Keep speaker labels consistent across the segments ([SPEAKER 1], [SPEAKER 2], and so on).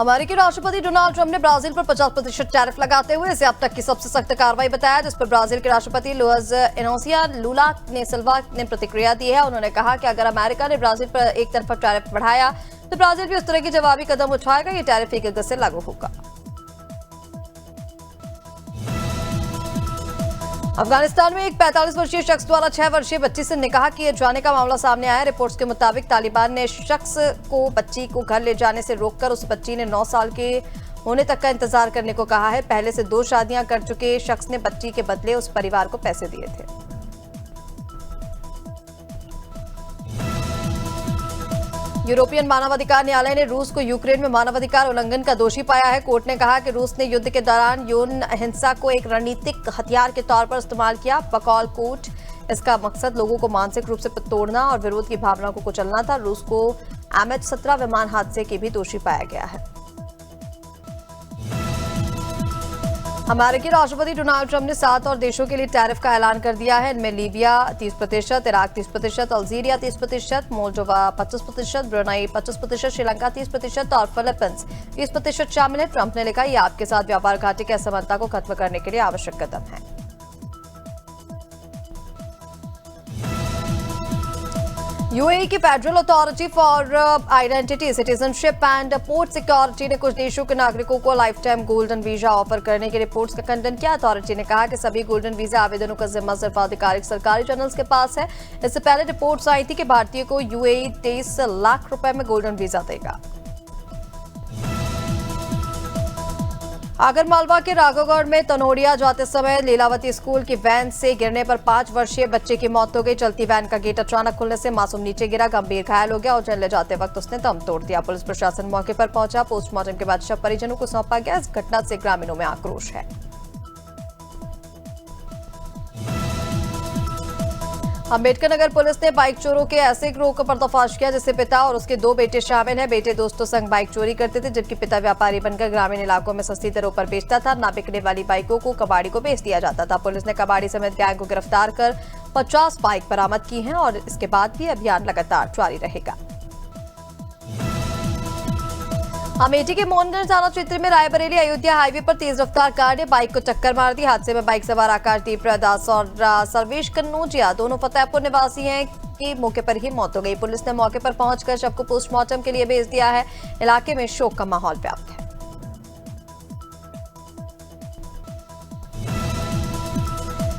[SPEAKER 1] अमेरिकी राष्ट्रपति Donald Trump ने ब्राजील पर 50% टैरिफ लगाते हुए इसे अब तक की सबसे सख्त कार्रवाई बताया, जिस पर ब्राजील के राष्ट्रपति लुइस इनोसिया लूला ने सिल्वा ने प्रतिक्रिया दी है। उन्होंने कहा कि अगर अमेरिका ने ब्राजील पर एक तरफा टैरिफ बढ़ाया तो ब्राजील भी उस तरह की जवाबी कदम उठाएगा। ये टैरिफ 1 अगस्त से लागू होगा। अफगानिस्तान में एक 45 वर्षीय शख्स द्वारा 6 वर्षीय बच्ची से निकाह किए जाने का मामला सामने आया। रिपोर्ट्स के मुताबिक तालिबान ने शख्स को बच्ची को घर ले जाने से रोककर उस बच्ची ने 9 साल के होने तक का इंतजार करने को कहा है। पहले से 2 शादियां कर चुके शख्स ने बच्ची के बदले उस परिवार को पैसे दिए थे। यूरोपियन मानवाधिकार न्यायालय ने रूस को यूक्रेन में मानवाधिकार उल्लंघन का दोषी पाया है। कोर्ट ने कहा कि रूस ने युद्ध के दौरान यौन हिंसा को एक रणनीतिक हथियार के तौर पर इस्तेमाल किया। बकौल कोर्ट, इसका मकसद लोगों को मानसिक रूप से तोड़ना और विरोध की भावना को कुचलना था। रूस को MH17 विमान हादसे के भी दोषी पाया गया है। अमेरिकी राष्ट्रपति डोनाल्ड ट्रंप ने 7 और देशों के लिए टैरिफ का ऐलान कर दिया है। इनमें Libya 30%, Iraq 30%, Algeria 30%, Moldova 25%, Brunei 25%, Sri Lanka 30% और फिलीपींस 30% शामिल है। ट्रंप ने लिखा, ये आपके साथ व्यापार घाटे की असमानता को खत्म करने के लिए आवश्यक कदम है। यूएई की federal authority for identity, citizenship and port security ने कुछ देशों के नागरिकों को life time golden visa offer करने की रिपोर्ट्स का खंडन किया। अथॉरिटी ने कहा कि सभी गोल्डन वीजा आवेदनों का जिम्मा सिर्फ आधिकारिक सरकारी चैनल्स के पास है। इससे पहले रिपोर्ट्स आई थी कि भारतीय को यूएई 23 लाख रुपए में गोल्डन वीजा देगा। आगरमालवा के राघवगढ़ में तनोड़िया जाते समय लीलावती स्कूल की वैन से गिरने पर 5 वर्षीय बच्चे की मौत हो गई। चलती वैन का गेट अचानक खुलने से मासूम नीचे गिरा, गंभीर घायल हो गया और उज्जैन ले जाते वक्त उसने दम तोड़ दिया। पुलिस प्रशासन मौके पर पहुंचा। पोस्टमार्टम के बाद शव परिजनों को सौंपा गया। इस घटना से ग्रामीणों में आक्रोश है। अम्बेडकर नगर पुलिस ने बाइक चोरों के ऐसे गिरोह का पर्दाफाश किया जिससे पिता और उसके 2 बेटे शामिल हैं। बेटे दोस्तों संग बाइक चोरी करते थे, जबकि पिता व्यापारी बनकर ग्रामीण इलाकों में सस्ती दरों पर बेचता था। ना बिकने वाली बाइकों को कबाड़ी को बेच दिया जाता था। पुलिस ने कबाड़ी समेत गैंग को गिरफ्तार कर 50 बाइक बरामद की हैं और इसके बाद भी अभियान लगातार जारी रहेगा। अमेठी के मोहनगंज थाना क्षेत्र में रायबरेली अयोध्या हाईवे पर तेज रफ्तार कार ने बाइक को टक्कर मार दी। हादसे में बाइक सवार आकाशदीप दास और सर्वेश कन्नौजिया दोनों फतेहपुर निवासी हैं की मौके पर ही मौत हो गई। पुलिस ने मौके पर पहुंचकर शव को पोस्टमार्टम के लिए भेज दिया है। इलाके में शोक का माहौल व्याप्त है।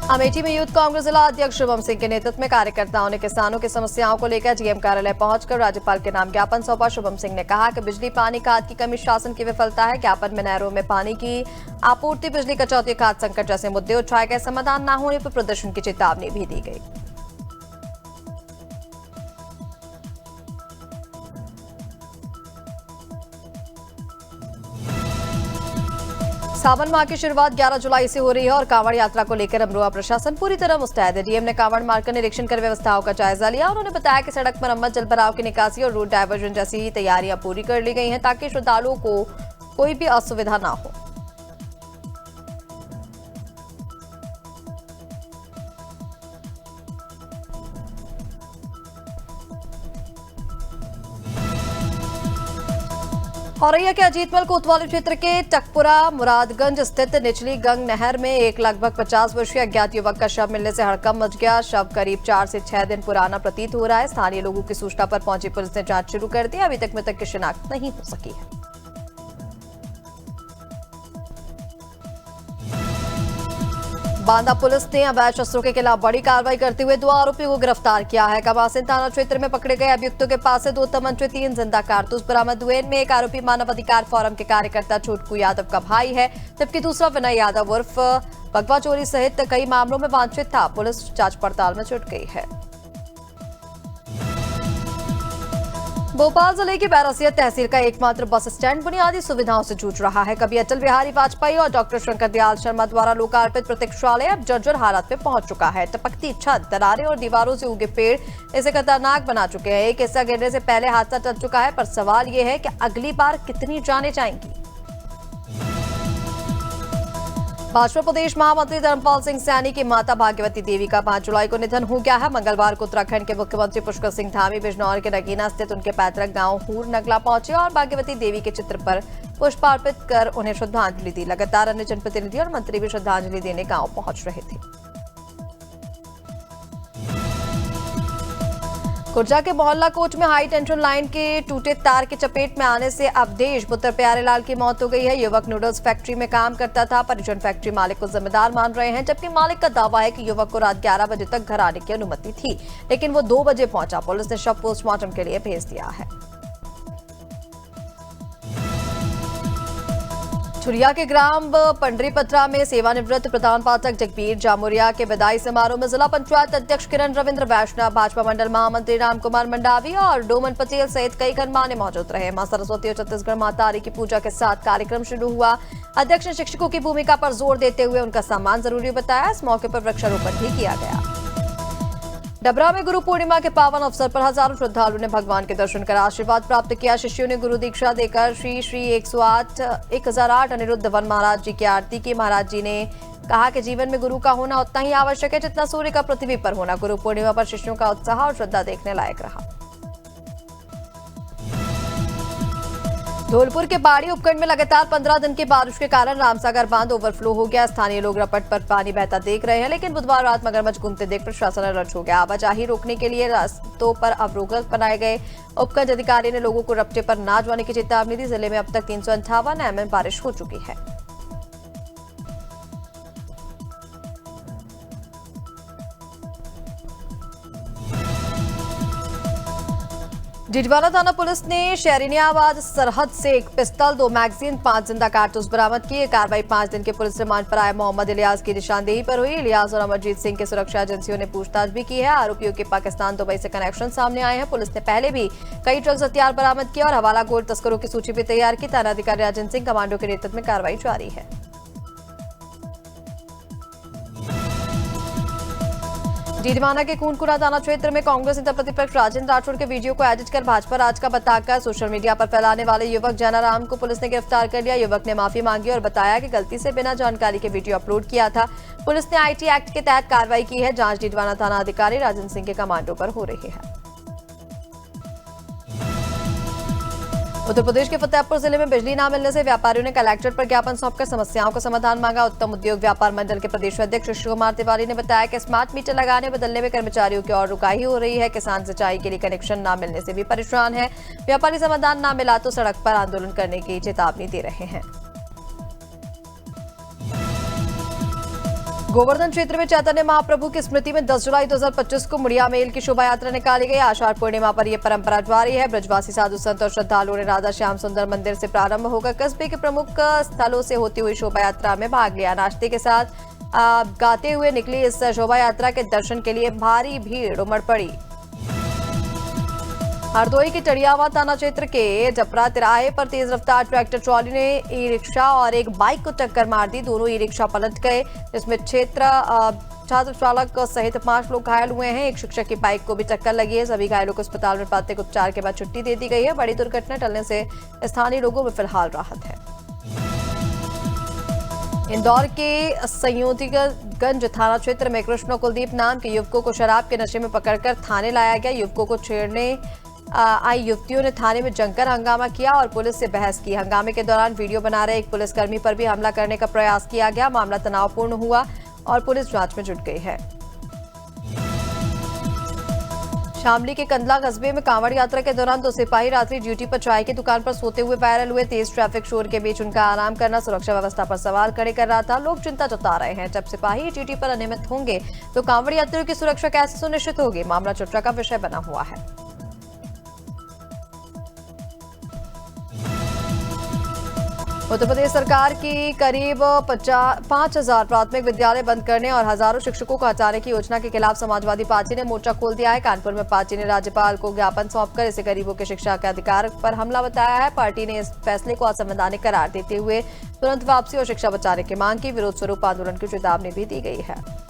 [SPEAKER 1] अमेठी में यूथ कांग्रेस जिला अध्यक्ष शुभम सिंह के नेतृत्व में कार्यकर्ताओं ने किसानों की समस्याओं को लेकर डीएम कार्यालय पहुंचकर राज्यपाल के नाम ज्ञापन सौंपा। शुभम सिंह ने कहा कि बिजली, पानी, खाद की कमी शासन की विफलता है। ज्ञापन में नहरों में पानी की आपूर्ति, बिजली कटौती, खाद संकट जैसे मुद्दे उठाए गए। समाधान न होने पर प्रदर्शन की चेतावनी भी दी गई। सावन माह की शुरुआत 11 जुलाई से हो रही है और कांवड़ यात्रा को लेकर अमरोहा प्रशासन पूरी तरह मुस्तैद है। डीएम ने कांवड़ मार्ग का निरीक्षण कर व्यवस्थाओं का जायजा लिया। उन्होंने बताया कि सड़क मरम्मत, जल भराव की निकासी और रूट डायवर्जन जैसी तैयारियां पूरी कर ली गई हैं ताकि श्रद्धालुओं को कोई भी असुविधा न हो। औरैया के अजीतमल कोतवाली क्षेत्र के टकपुरा मुरादगंज स्थित निचली गंग नहर में एक लगभग 50 वर्षीय अज्ञात युवक का शव मिलने से हड़कंप मच गया। शव करीब 4 से 6 दिन पुराना प्रतीत हो रहा है। स्थानीय लोगों की सूचना पर पहुंची पुलिस ने जांच शुरू कर दी। अभी तक मृतक की शिनाख्त नहीं हो सकी है। बांदा पुलिस ने अवैध शस्त्रों के खिलाफ बड़ी कार्रवाई करते हुए 2 आरोपियों को गिरफ्तार किया है। कमासिन थाना क्षेत्र में पकड़े गए अभियुक्तों के पास से 2 तमंचे, 3 जिंदा कारतूस बरामद हुए। इनमें एक आरोपी मानव अधिकार फोरम के कार्यकर्ता छोटकू यादव का भाई है, जबकि दूसरा विनय यादव उर्फ भगवा चोरी सहित कई मामलों में वांछित था। पुलिस जांच पड़ताल में जुट गई है। भोपाल जिले की बैरसिया तहसील का एकमात्र बस स्टैंड बुनियादी सुविधाओं से जूझ रहा है। कभी अटल बिहारी वाजपेयी और डॉक्टर शंकर दयाल शर्मा द्वारा लोकार्पित प्रतीक्षालय अब जर्जर हालत में पहुंच चुका है। टपकती छत, दरारें और दीवारों से उगे पेड़ इसे खतरनाक बना चुके हैं। एक हिस्सा गिरने से पहले हादसा टल चुका है, पर सवाल यह है कि अगली बार कितनी जानें जाएंगी। भाजपा प्रदेश महामंत्री धर्मपाल सिंह सैनी की माता भाग्यवती देवी का 5 जुलाई को निधन हो गया है। मंगलवार को उत्तराखंड के मुख्यमंत्री पुष्कर सिंह धामी बिजनौर के नगीना स्थित उनके पैतृक गांव हूर नगला पहुंचे और भाग्यवती देवी के चित्र पर पुष्प अर्पित कर उन्हें श्रद्धांजलि दी। लगातार अन्य जनप्रतिनिधि और मंत्री भी श्रद्धांजलि देने गांव पहुंच रहे थे। खुर्जा के मोहल्ला कोट में हाई टेंशन लाइन के टूटे तार की चपेट में आने से अवधेश पुत्र प्यारेलाल की मौत हो गई है। युवक नूडल्स फैक्ट्री में काम करता था। परिजन फैक्ट्री मालिक को जिम्मेदार मान रहे हैं, जबकि मालिक का दावा है कि युवक को रात 11 बजे तक घर आने की अनुमति थी, लेकिन वो 2 बजे पहुंचा। पुलिस ने शव पोस्टमार्टम के लिए भेज दिया है। छुरिया के ग्राम पंडरीपत्रा में सेवानिवृत्त प्रधान पाठक जगबीर जामुरिया के विदाई समारोह में जिला पंचायत अध्यक्ष किरण रविंद्र वैष्णव, भाजपा मंडल महामंत्री रामकुमार मंडावी और डोमन पटेल सहित कई गणमान्य मौजूद रहे। मां सरस्वती और छत्तीसगढ़ माता आरी की पूजा के साथ कार्यक्रम शुरू हुआ। अध्यक्ष ने शिक्षकों की भूमिका पर जोर देते हुए उनका सम्मान जरूरी बताया। इस मौके पर वृक्षारोपण भी किया गया। डबरा में गुरु पूर्णिमा के पावन अवसर पर हजारों श्रद्धालुओं ने भगवान के दर्शन कर आशीर्वाद प्राप्त किया। शिष्यों ने गुरु दीक्षा देकर श्री 1008 अनिरुद्ध वन महाराज जी की आरती की। महाराज जी ने कहा कि जीवन में गुरु का होना उतना ही आवश्यक है जितना सूर्य का पृथ्वी पर होना। गुरु पूर्णिमा पर शिष्यों का उत्साह और श्रद्धा देखने लायक रहा। धौलपुर के बाड़ी उपखंड में लगातार 15 दिन की बारिश के कारण रामसागर बांध ओवरफ्लो हो गया। स्थानीय लोग रपट पर पानी बहता देख रहे हैं, लेकिन बुधवार रात मगरमच्छ घूमते देख प्रशासन अलर्ट हो गया। आवाजाही रोकने के लिए रास्तों पर अवरोधक बनाए गए। उपखंड अधिकारी ने लोगों को रपटे पर न जाने की चेतावनी दी। जिले में अब तक 358 mm बारिश हो चुकी है। डिडवाना थाना पुलिस ने शहरीनियाबाद सरहद से एक पिस्तौल, 2 मैगजीन, 5 जिंदा कारतूस बरामद किए। कार्रवाई 5 दिन के पुलिस रिमांड पर आए मोहम्मद इलियास की निशानदेही पर हुई। इलियास और अमरजीत सिंह की सुरक्षा एजेंसियों ने पूछताछ भी की है। आरोपियों के पाकिस्तान, दुबई से कनेक्शन सामने आए हैं। पुलिस ने पहले भी कई ड्रग्स हथियार बरामद किया और हवाला गोल्ड तस्करों की सूची भी तैयार की। थानाधिकारी राजन सिंह कमांडो के नेतृत्व में कार्रवाई जारी है। डीडवाना के कूनकुरा थाना क्षेत्र में कांग्रेस नेता प्रतिपक्ष राजेंद्र राठौड़ के वीडियो को एडिट कर भाजपा राज का बताकर सोशल मीडिया पर फैलाने वाले युवक जैनाराम को पुलिस ने गिरफ्तार कर लिया। युवक ने माफी मांगी और बताया कि गलती से बिना जानकारी के वीडियो अपलोड किया था। पुलिस ने आईटी एक्ट के तहत कार्रवाई की है। जांच डीडवाना थाना अधिकारी राजन सिंह के कमांडो पर हो रही है। उत्तर प्रदेश के फतेहपुर जिले में बिजली न मिलने से व्यापारियों ने कलेक्टर पर ज्ञापन सौंपकर समस्याओं का समाधान मांगा। उत्तम उद्योग व्यापार मंडल के प्रदेश अध्यक्ष शिव कुमार तिवारी ने बताया कि स्मार्ट मीटर लगाने बदलने में कर्मचारियों की और रुकाई हो रही है। किसान सिंचाई के लिए कनेक्शन न मिलने से भी परेशान है। व्यापारी समाधान न मिला तो सड़क पर आंदोलन करने की चेतावनी दे रहे हैं। गोवर्धन क्षेत्र में चैतन्य महाप्रभु की स्मृति में 10 जुलाई 2025 को मुड़िया मेल की शोभा यात्रा निकाली गई। आषाढ़ पूर्णिमा पर यह परंपरा जारी है। ब्रजवासी साधु संत और श्रद्धालुओं ने राधा श्याम सुंदर मंदिर से प्रारंभ होकर कस्बे के प्रमुख स्थलों से होती हुई शोभा यात्रा में भाग लिया। नाश्ते के साथ गाते हुए निकली इस शोभा यात्रा के दर्शन के लिए भारी भीड़ उमड़ पड़ी। हरदोई के टड़ियावा थाना क्षेत्र के जपरा तिराहे पर तेज रफ्तार ट्रैक्टर ट्रॉली ने ई रिक्शा और एक बाइक को टक्कर मार दी। दोनों ई रिक्शा पलट गए, जिसमें छात्र चालक सहित 5 लोग घायल हुए हैं। एक शिक्षक की बाइक को भी टक्कर लगी है। सभी घायलों को अस्पताल में प्राथमिक उपचार के बाद छुट्टी दे दी गई है। बड़ी दुर्घटना टलने से स्थानीय लोगों में फिलहाल राहत है। इंदौर के संयोजीगंज थाना क्षेत्र में कृष्ण कुलदीप नाम के युवकों को शराब के नशे में पकड़कर थाने लाया गया। युवकों को छेड़ने आई युवतियों ने थाने में जमकर हंगामा किया और पुलिस से बहस की। हंगामे के दौरान वीडियो बना रहे एक पुलिसकर्मी पर भी हमला करने का प्रयास किया गया। मामला तनावपूर्ण हुआ और पुलिस जांच में जुट गई है। शामली के कंदला कस्बे में कांवड़ यात्रा के दौरान 2 सिपाही रात्रि ड्यूटी पर चाय की दुकान पर सोते हुए वायरल हुए। तेज ट्रैफिक शोर के बीच उनका आराम करना सुरक्षा व्यवस्था पर सवाल खड़े कर रहा था। लोग चिंता जता रहे हैं, जब सिपाही ड्यूटी पर अनियमित होंगे तो कांवड़ यात्रियों की सुरक्षा कैसे सुनिश्चित होगी। मामला चर्चा का विषय बना हुआ है। उत्तर प्रदेश सरकार की करीब 5,000 प्राथमिक विद्यालय बंद करने और हजारों शिक्षकों को हटाने की योजना के खिलाफ समाजवादी पार्टी ने मोर्चा खोल दिया है। कानपुर में पार्टी ने राज्यपाल को ज्ञापन सौंपकर इसे गरीबों के शिक्षा के अधिकार पर हमला बताया है। पार्टी ने इस फैसले को असंवैधानिक करार देते हुए तुरंत वापसी और शिक्षा बचाने की मांग की। विरोध स्वरूप आंदोलन की चेतावनी भी दी गई है।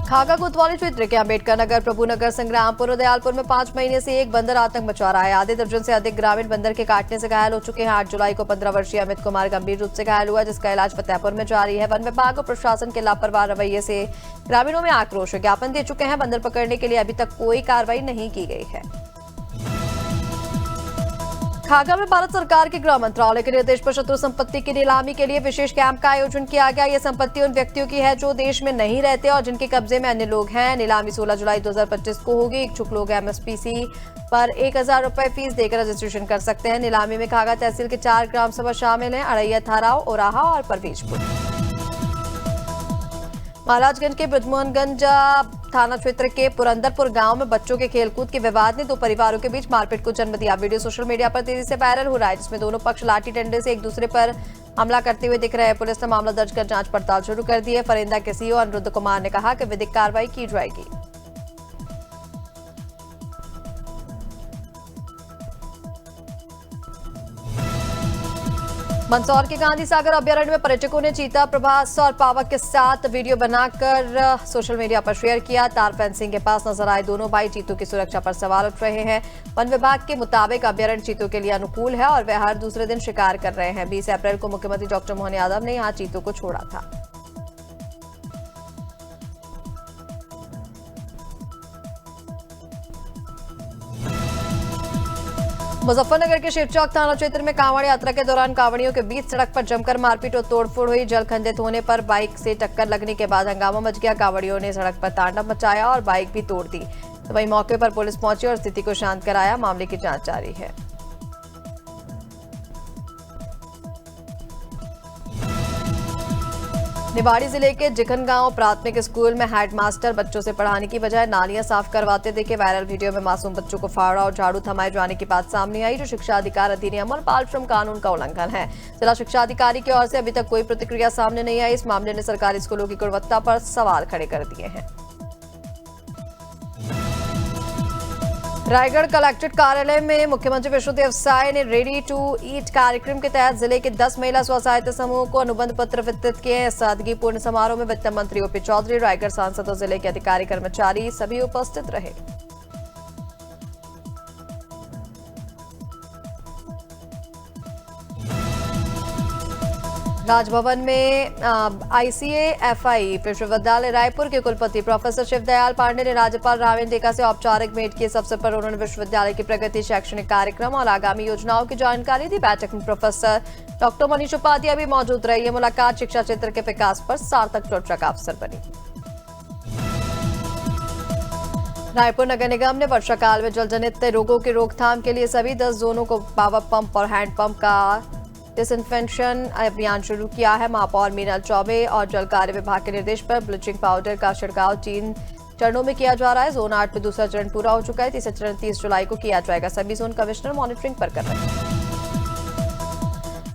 [SPEAKER 1] खागा कोतवाली क्षेत्र के अंबेडकर नगर, प्रभुनगर, संग्रामपुर और दयालपुर में 5 महीने से एक बंदर आतंक मचा रहा है। आधे दर्जन से अधिक ग्रामीण बंदर के काटने से घायल हो चुके हैं। 8 जुलाई को 15 वर्षीय अमित कुमार गंभीर रूप से घायल हुआ, जिसका इलाज फतेहपुर में जारी है। वन विभाग और प्रशासन के लापरवाह रवैये से ग्रामीणों में आक्रोश है। ज्ञापन दे चुके हैं। बंदर पकड़ने के लिए अभी तक कोई कार्रवाई नहीं की गई है। खागा में भारत सरकार के गृह मंत्रालय के निर्देश पर शत्रु संपत्ति की नीलामी के लिए विशेष कैंप का आयोजन किया गया। यह संपत्ति उन व्यक्तियों की है जो देश में नहीं रहते और जिनके कब्जे में अन्य लोग हैं। नीलामी 16 जुलाई 2025 को होगी। इच्छुक लोग एमएसपीसी पर 1000 रुपए फीस देकर रजिस्ट्रेशन कर सकते हैं। नीलामी में खागा तहसील के 4 ग्राम सभा शामिल हैं, अड़ैया, थाराव, ओराहा और परवेजपुर। महाराजगंज के ब्रजमोहनगंज थाना क्षेत्र के पुरंदरपुर गांव में बच्चों के खेलकूद के विवाद ने 2 परिवारों के बीच मारपीट को जन्म दिया। वीडियो सोशल मीडिया पर तेजी से वायरल हो रहा है, जिसमें दोनों पक्ष लाठी डंडे से एक दूसरे पर हमला करते हुए दिख रहे हैं। पुलिस ने मामला दर्ज कर जांच पड़ताल शुरू कर दी है। फरिंदा के सीओ अनिरुद्ध कुमार ने कहा कि विधिक कार्रवाई की जाएगी। मंदसौर के गांधी सागर अभ्यारण्य में पर्यटकों ने चीता, प्रभास और पावक के साथ वीडियो बनाकर सोशल मीडिया पर शेयर किया। तार फेंसिंग के पास नजर आए दोनों भाई चीतों की सुरक्षा पर सवाल उठ रहे हैं। वन विभाग के मुताबिक अभ्यारण्य चीतों के लिए अनुकूल है और वे हर दूसरे दिन शिकार कर रहे हैं। 20 अप्रैल को मुख्यमंत्री डॉक्टर मोहन यादव ने यहां चीतों को छोड़ा था। मुजफ्फरनगर के शिवचौक थाना क्षेत्र में कांवड़ यात्रा के दौरान कांवड़ियों के बीच सड़क पर जमकर मारपीट और तोड़फोड़ हुई। जल खंडित होने पर बाइक से टक्कर लगने के बाद हंगामा मच गया। कांवड़ियों ने सड़क पर तांडव मचाया और बाइक भी तोड़ दी। तो वहीं मौके पर पुलिस पहुंची और स्थिति को शांत कराया। मामले की जांच जारी है। निवाड़ी जिले के जिखन गांव प्राथमिक स्कूल में हेडमास्टर बच्चों से पढ़ाने की बजाय नालियां साफ करवाते देखे। वायरल वीडियो में मासूम बच्चों को फावड़ा और झाड़ू थमाए जाने की बात सामने आई, जो शिक्षा अधिकार अधिनियम और बाल श्रम कानून का उल्लंघन है। जिला शिक्षा अधिकारी की ओर से अभी तक कोई प्रतिक्रिया सामने नहीं आई। इस मामले ने सरकारी स्कूलों की गुणवत्ता पर सवाल खड़े कर दिए हैं। रायगढ़ कलेक्ट्रेट कार्यालय में मुख्यमंत्री विष्णुदेव साय ने रेडी टू ईट कार्यक्रम के तहत जिले के 10 महिला स्व सहायता समूहों को अनुबंध पत्र वितरित किए। सादगीपूर्ण समारोह में वित्त मंत्री ओपी चौधरी, रायगढ़ सांसद और जिले के अधिकारी कर्मचारी सभी उपस्थित रहे। राजभवन में आईसीएफआई विश्वविद्यालय रायपुर के कुलपति प्रोफेसर शिवदयाल पांडे ने राज्यपाल रावेन टेका से औपचारिक भेंट की। इस अवसर पर उन्होंने विश्वविद्यालय की प्रगति, शैक्षणिक कार्यक्रम और आगामी योजनाओं की जानकारी दी। बैठक में प्रोफेसर डॉक्टर मनीष उपाध्याय भी मौजूद रहे। यह मुलाकात शिक्षा क्षेत्र के विकास पर सार्थक चर्चा का अवसर बनी। रायपुर नगर निगम ने वर्षाकाल में जलजनित रोगों की रोकथाम के लिए सभी 10 जोनों को पावर पंप और हैंड पंप का डिसइंफेक्शन अभियान शुरू किया है। महापौर मीनल चौबे और जल कार्य विभाग के निर्देश पर ब्लीचिंग पाउडर का छिड़काव 3 चरणों में किया जा रहा है। जोन 8 में दूसरा चरण पूरा हो चुका है। तीसरा चरण 30 जुलाई को किया जाएगा। सभी जोन कमिश्नर मॉनिटरिंग पर कर रहे हैं।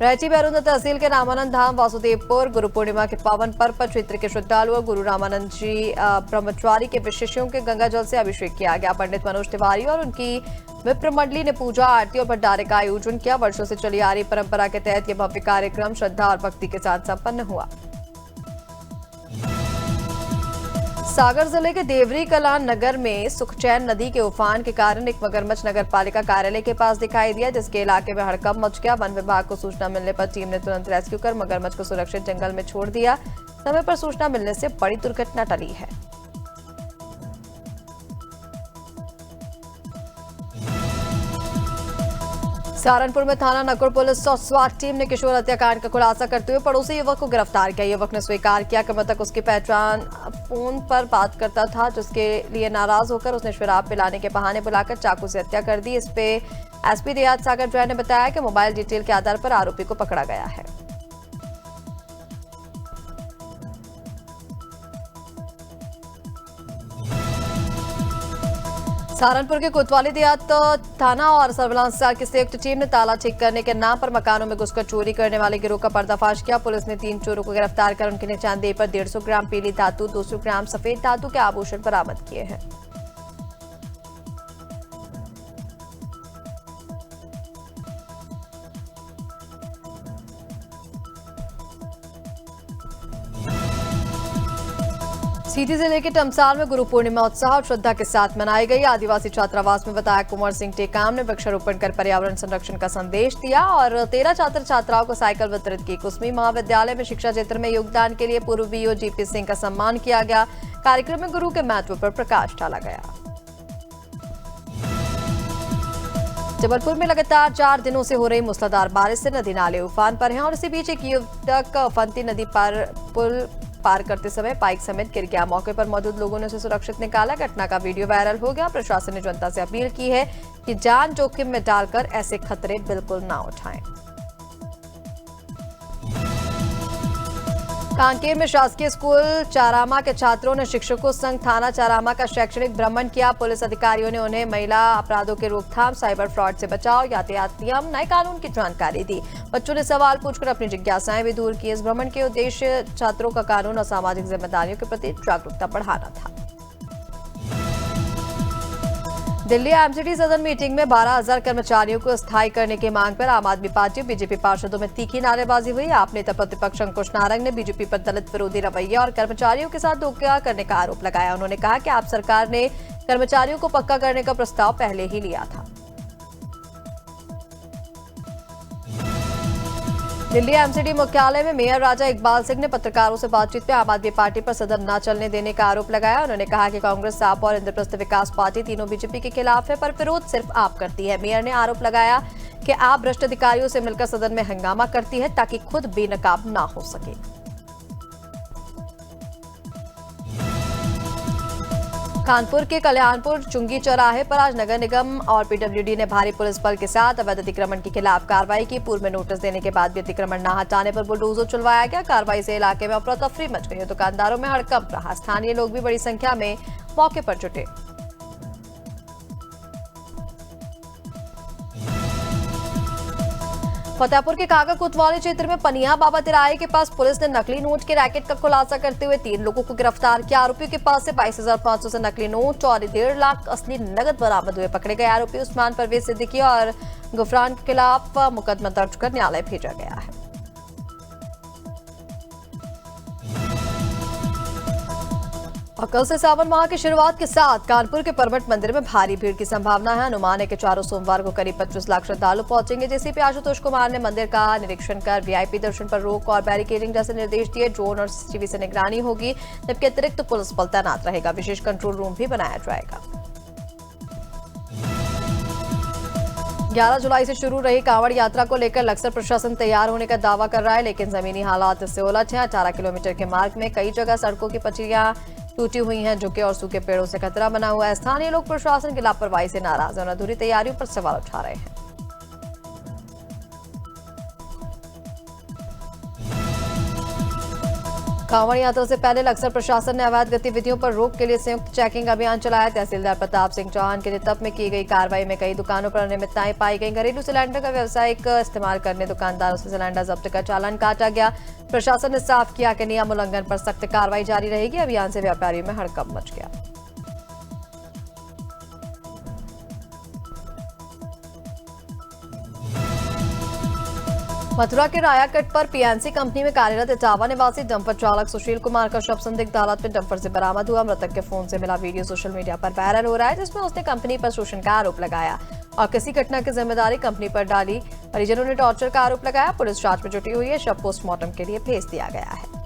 [SPEAKER 1] रायची बैरुंदा तहसील के रामानंद धाम वासुदेवपुर गुरु पूर्णिमा के पावन पर्व पर क्षेत्र के श्रद्धालु और गुरु रामानंद जी ब्रह्मचारी के विशिष्यों के गंगा जल से अभिषेक किया गया। पंडित मनोज तिवारी और उनकी विप्र मंडली ने पूजा, आरती और भंडारे का आयोजन किया। वर्षों से चली आ रही परंपरा के तहत यह भव्य कार्यक्रम श्रद्धा और भक्ति के साथ संपन्न हुआ। सागर जिले के देवरी कला नगर में सुखचैन नदी के उफान के कारण एक मगरमच्छ नगर पालिका कार्यालय के पास दिखाई दिया, जिसके इलाके में हड़कंप मच गया। वन विभाग को सूचना मिलने पर टीम ने तुरंत रेस्क्यू कर मगरमच्छ को सुरक्षित जंगल में छोड़ दिया। समय पर सूचना मिलने से बड़ी दुर्घटना टली है। सहारनपुर में थाना नकुल पुलिस और स्वाट टीम ने किशोर हत्याकांड का खुलासा करते हुए पड़ोसी युवक को गिरफ्तार किया। युवक ने स्वीकार किया कि मृतक उसकी पहचान फोन पर बात करता था, जिसके लिए नाराज होकर उसने शराब पिलाने के बहाने बुलाकर चाकू से हत्या कर दी। इस पे एसपी रियाज सागर जय ने बताया कि मोबाइल डिटेल के आधार पर आरोपी को पकड़ा गया है। सहारनपुर के कोतवाली देहात थाना और सर्विलांस सेल की संयुक्त टीम ने ताला ठीक करने के नाम पर मकानों में घुसकर चोरी करने वाले गिरोह का पर्दाफाश किया। पुलिस ने 3 चोरों को गिरफ्तार कर उनकी निशानदेही पर 150 ग्राम पीली धातु, 200 ग्राम सफेद धातु के आभूषण बरामद किए हैं। सीधी जिले के टमसाल में गुरु पूर्णिमा उत्साह और श्रद्धा के साथ मनाई गई। आदिवासी छात्रावास में विधायक कुंवर सिंह टेकाम ने वृक्षारोपण कर पर्यावरण संरक्षण का संदेश दिया और 13 छात्र छात्राओं को साइकिल वितरित की। कुसमी महाविद्यालय में शिक्षा क्षेत्र में योगदान के लिए पूर्व बीओ जीपी सिंह का सम्मान किया गया। कार्यक्रम में गुरु के महत्व पर प्रकाश डाला गया। जबलपुर में लगातार 4 दिनों से हो रही मूसलाधार बारिश से नदी नाले उफान पर हैं और इसी बीच एक युवक फंती नदी पर पुल पार करते समय बाइक समेत गिर गया। मौके पर मौजूद लोगों ने उसे सुरक्षित निकाला। घटना का वीडियो वायरल हो गया। प्रशासन ने जनता से अपील की है कि जान जोखिम में डालकर ऐसे खतरे बिल्कुल ना उठाएं। कांकेर में शासकीय स्कूल चारामा के छात्रों ने शिक्षकों संघ थाना चारामा का शैक्षणिक भ्रमण किया। पुलिस अधिकारियों ने उन्हें महिला अपराधों के रोकथाम, साइबर फ्रॉड से बचाव, यातायात नियम, नए कानून की जानकारी दी। बच्चों ने सवाल पूछकर अपनी जिज्ञासाएं भी दूर की। इस भ्रमण के उद्देश्य छात्रों का कानून और सामाजिक जिम्मेदारियों के प्रति जागरूकता बढ़ाना था। दिल्ली एमसीडी सदन मीटिंग में 12,000 कर्मचारियों को स्थायी करने की मांग पर आम आदमी पार्टी और बीजेपी पार्षदों में तीखी नारेबाजी हुई। आप नेता प्रतिपक्ष अंकुश नारंग ने बीजेपी पर दलित विरोधी रवैया और कर्मचारियों के साथ धोखा करने का आरोप लगाया। उन्होंने कहा कि आप सरकार ने कर्मचारियों को पक्का करने का प्रस्ताव पहले ही लिया था। दिल्ली एमसीडी मुख्यालय में मेयर राजा इकबाल सिंह ने पत्रकारों से बातचीत में आम आदमी पार्टी पर सदन न चलने देने का आरोप लगाया। उन्होंने कहा कि कांग्रेस, आप और इंद्रप्रस्थ विकास पार्टी तीनों बीजेपी के खिलाफ है, पर विरोध सिर्फ आप करती है। मेयर ने आरोप लगाया कि आप भ्रष्ट अधिकारियों से मिलकर सदन में हंगामा करती है ताकि खुद बेनकाब न हो सके। कानपुर के कल्याणपुर चुंगी चौराहे पर आज नगर निगम और पीडब्ल्यूडी ने भारी पुलिस बल के साथ अवैध अतिक्रमण के खिलाफ कार्रवाई की। पूर्व में नोटिस देने के बाद भी अतिक्रमण न हटाने पर बुलडोजर चलवाया गया। कार्रवाई से इलाके में अफरा तफरी मच गई। दुकानदारों में हड़कंप रहा। स्थानीय लोग भी बड़ी संख्या में मौके पर जुटे। फतेहपुर के काका कोतवाली क्षेत्र में पनिया बाबा तिराहे के पास पुलिस ने नकली नोट के रैकेट का खुलासा करते हुए 3 लोगों को गिरफ्तार किया। आरोपियों के पास से 22,500 से नकली नोट और 1.5 लाख असली नगद बरामद हुए। पकड़े गए आरोपी उस्मान परवेज सिद्दीकी और गुफरान के खिलाफ मुकदमा दर्ज कर न्यायालय भेजा गया है। और कल से सावन माह की शुरुआत के साथ कानपुर के परमट मंदिर में भारी भीड़ की संभावना है। अनुमान है कि चारों सोमवार को करीब 25 लाख श्रद्धालु पहुंचेंगे। डीसीपी आशुतोष कुमार ने मंदिर का निरीक्षण कर वीआईपी दर्शन पर रोक और बैरिकेडिंग जैसे निर्देश दिए। ड्रोन और सीसीटीवी से निगरानी होगी, जबकि अतिरिक्त पुलिस बल तैनात रहेगा। विशेष कंट्रोल रूम भी बनाया जाएगा। 11 जुलाई से शुरू रही कांवड़ यात्रा को लेकर लक्सर प्रशासन तैयार होने का दावा कर रहा है, लेकिन जमीनी हालात इससे उलट हैं। 18 किलोमीटर के मार्ग में कई जगह सड़कों की पटरियां टूटी हुई हैं, झुके और सूखे पेड़ों से खतरा बना हुआ है। स्थानीय लोग प्रशासन की लापरवाही से नाराज हैं और अधूरी तैयारियों पर सवाल उठा रहे हैं। कांवड़ यात्रा से पहले लक्सर प्रशासन ने अवैध गतिविधियों पर रोक के लिए संयुक्त चेकिंग अभियान चलाया। तहसीलदार प्रताप सिंह चौहान के नेतृत्व में की गई कार्रवाई में कई दुकानों पर अनियमितताएं पाई गई। घरेलू सिलेंडर का व्यावसायिक इस्तेमाल करने दुकानदारों से सिलेंडर जब्त का चालान काटा गया। प्रशासन ने साफ किया कि नियम उल्लंघन पर सख्त कार्रवाई जारी रहेगी। अभियान से व्यापारियों में हड़कंप मच गया। मथुरा के रायाकट पर पीएनसी कंपनी में कार्यरत इटावा निवासी डंपर चालक सुशील कुमार का शव संदिग्ध हालत में डंपर से बरामद हुआ। मृतक के फोन से मिला वीडियो सोशल मीडिया पर वायरल हो रहा है, जिसमें उसने कंपनी पर शोषण का आरोप लगाया और किसी घटना की जिम्मेदारी कंपनी पर डाली। परिजनों ने टॉर्चर का आरोप लगाया। पुलिस जांच में जुटी हुई है। शव पोस्टमार्टम के लिए भेज दिया गया है।